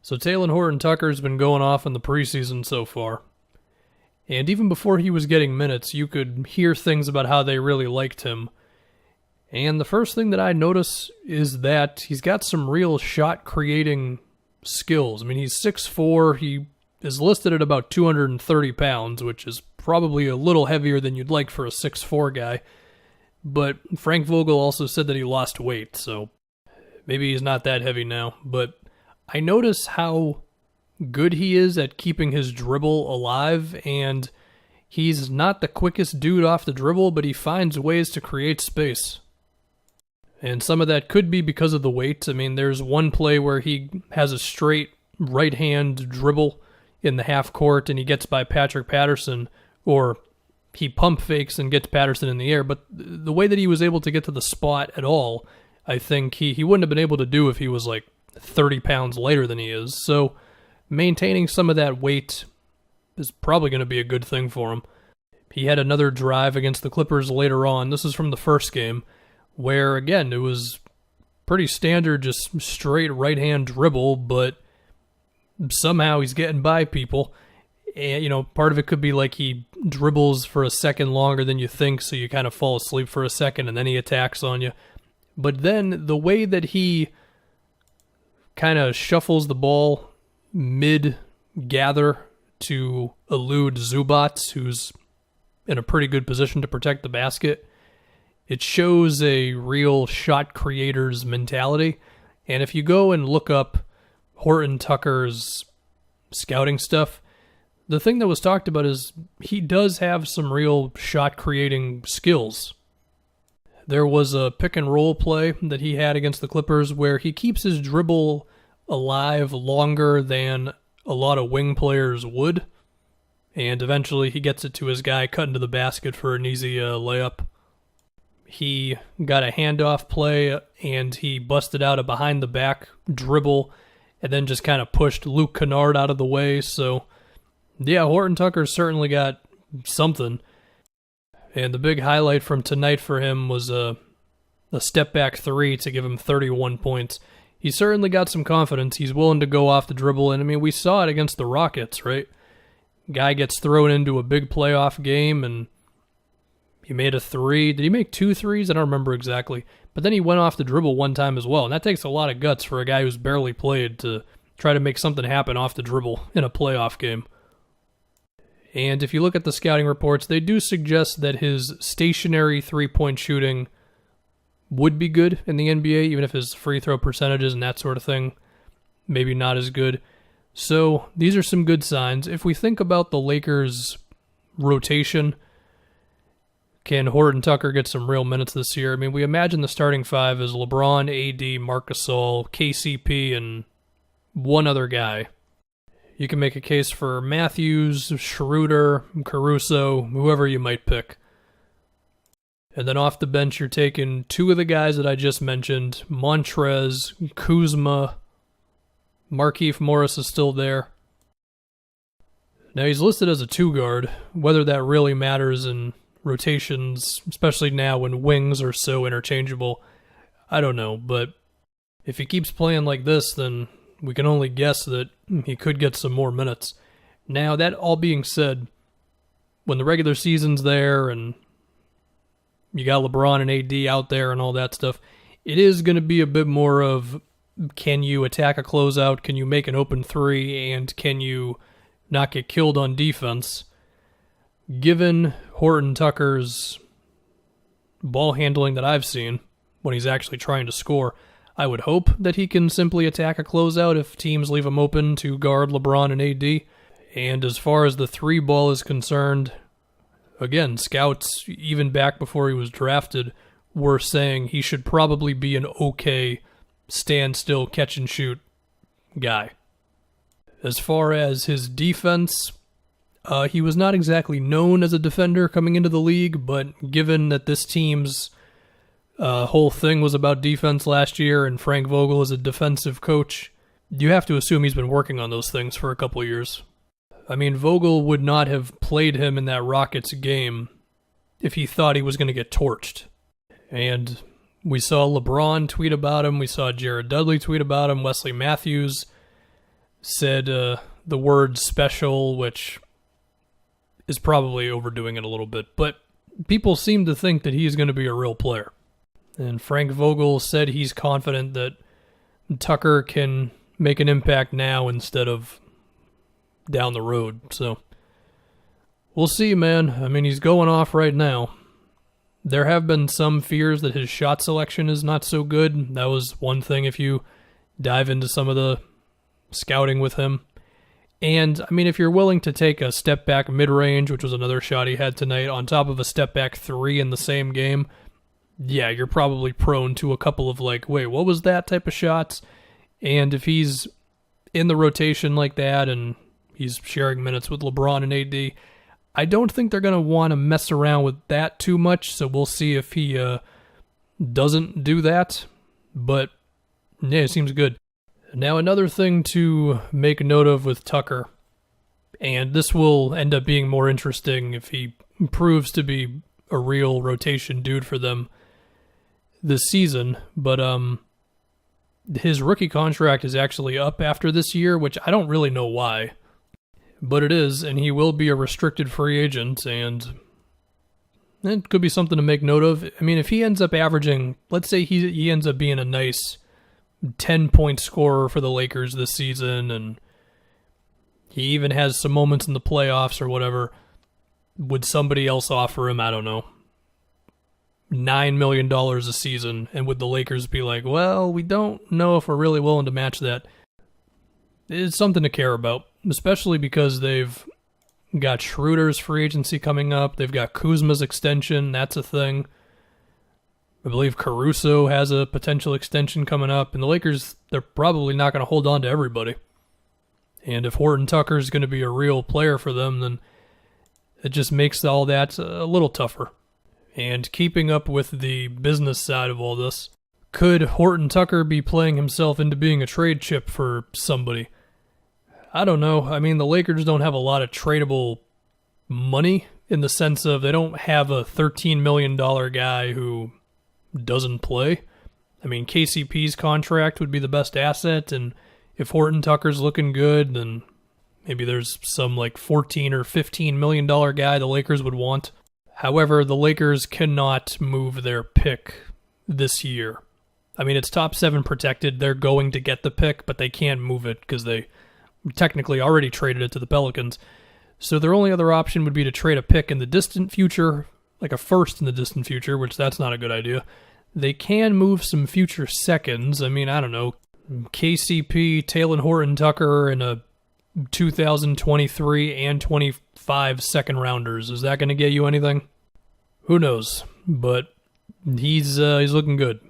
So Taylor Horton-Tucker's been going off in the preseason so far. And even before he was getting minutes, you could hear things about how they really liked him. And the first thing that I notice is that he's got some real shot-creating skills. I mean, he's 6'4", he is listed at about 230 pounds, which is probably a little heavier than you'd like for a 6'4" guy. But Frank Vogel also said that he lost weight, so maybe he's not that heavy now. But I notice how good he is at keeping his dribble alive, and he's not the quickest dude off the dribble, but he finds ways to create space. And some of that could be because of the weight. I mean, there's one play where he has a straight right-hand dribble in the half court, and he gets by Patrick Patterson, or he pump fakes and gets Patterson in the air. But the way that he was able to get to the spot at all, I think he wouldn't have been able to do if he was like 30 pounds lighter than he is. So maintaining some of that weight is probably going to be a good thing for him. He had another drive against the Clippers later on. This is from the first game, where, again, it was pretty standard, just straight right-hand dribble, but somehow he's getting by people. And, part of it could be like he dribbles for a second longer than you think, so you kind of fall asleep for a second, and then he attacks on you. But then the way that he kind of shuffles the ball mid-gather to elude Zubac, who's in a pretty good position to protect the basket, it shows a real shot creator's mentality. And if you go and look up Horton-Tucker's scouting stuff, the thing that was talked about is he does have some real shot-creating skills. There was a pick-and-roll play that he had against the Clippers where he keeps his dribble alive longer than a lot of wing players would, and eventually he gets it to his guy cutting to the basket for an easy layup. He got a handoff play, and he busted out a behind-the-back dribble and then just kind of pushed Luke Kennard out of the way. So, yeah, Horton-Tucker certainly got something. And the big highlight from tonight for him was a step-back three to give him 31 points. He certainly got some confidence. He's willing to go off the dribble, and, I mean, we saw it against the Rockets, right? Guy gets thrown into a big playoff game, and he made a three. Did he make 2 threes? I don't remember exactly. But then he went off the dribble one time as well. And that takes a lot of guts for a guy who's barely played to try to make something happen off the dribble in a playoff game. And if you look at the scouting reports, they do suggest that his stationary three-point shooting would be good in the NBA, even if his free throw percentages and that sort of thing maybe not as good. So these are some good signs. If we think about the Lakers' rotation, can Horton-Tucker get some real minutes this year? I mean, we imagine the starting five is LeBron, AD, Marc Gasol, KCP, and one other guy. You can make a case for Matthews, Schroeder, Caruso, whoever you might pick. And then off the bench, you're taking 2 of the guys that I just mentioned, Montrez, Kuzma, Markieff Morris is still there. Now, he's listed as a 2-guard. Whether that really matters in rotations, especially now when wings are so interchangeable, I don't know. But if he keeps playing like this, then we can only guess that he could get some more minutes. Now, that all being said, when the regular season's there and you got LeBron and AD out there and all that stuff, it is going to be a bit more of, can you attack a closeout, can you make an open three, and can you not get killed on defense? Given Horton-Tucker's ball handling that I've seen when he's actually trying to score, I would hope that he can simply attack a closeout if teams leave him open to guard LeBron and AD. And as far as the 3 ball is concerned, again, scouts, even back before he was drafted, were saying he should probably be an okay stand-still, catch-and-shoot guy. As far as his defense, he was not exactly known as a defender coming into the league, but given that this team's whole thing was about defense last year and Frank Vogel is a defensive coach, you have to assume he's been working on those things for a couple years. I mean, Vogel would not have played him in that Rockets game if he thought he was going to get torched. And we saw LeBron tweet about him. We saw Jared Dudley tweet about him. Wesley Matthews. said the word special, which is probably overdoing it a little bit, but people seem to think that he's going to be a real player. And Frank Vogel said he's confident that Tucker can make an impact now instead of down the road. So we'll see, man. I mean, he's going off right now. There have been some fears that his shot selection is not so good. That was one thing if you dive into some of the scouting with him. And, I mean, if you're willing to take a step back mid-range, which was another shot he had tonight, on top of a step back 3 in the same game, yeah, you're probably prone to a couple of like, wait, what was that type of shots? And if he's in the rotation like that and he's sharing minutes with LeBron and AD, I don't think they're going to want to mess around with that too much, so we'll see if he doesn't do that. But, yeah, it seems good. Now, another thing to make note of with Tucker, and this will end up being more interesting if he proves to be a real rotation dude for them this season, but his rookie contract is actually up after this year, which I don't really know why, but it is, and he will be a restricted free agent, and it could be something to make note of. I mean, if he ends up averaging, let's say he ends up being a nice 10-point scorer for the Lakers this season, and he even has some moments in the playoffs or whatever, would somebody else offer him, I don't know, $9 million a season, and would the Lakers be like, well, we don't know if we're really willing to match that? It's something to care about, especially because they've got Schroeder's free agency coming up. They've got Kuzma's extension. That's a thing. I believe Caruso has a potential extension coming up, and the Lakers, they're probably not going to hold on to everybody. And if Horton Tucker is going to be a real player for them, then it just makes all that a little tougher. And keeping up with the business side of all this, could Horton Tucker be playing himself into being a trade chip for somebody? I don't know. I mean, the Lakers don't have a lot of tradable money in the sense of they don't have a $13 million guy who doesn't play. I mean, KCP's contract would be the best asset, and if Horton Tucker's looking good, then maybe there's some like $14 or $15 million guy the Lakers would want. However, the Lakers cannot move their pick this year. I mean, it's top 7 protected. They're going to get the pick, but they can't move it because they technically already traded it to the Pelicans. So their only other option would be to trade a pick in the distant future, like a first in the distant future, which that's not a good idea. They can move some future seconds. I mean, I don't know, KCP, Talen Horton Tucker, and a 2023 and 25 second rounders. Is that going to get you anything? Who knows? But he's looking good.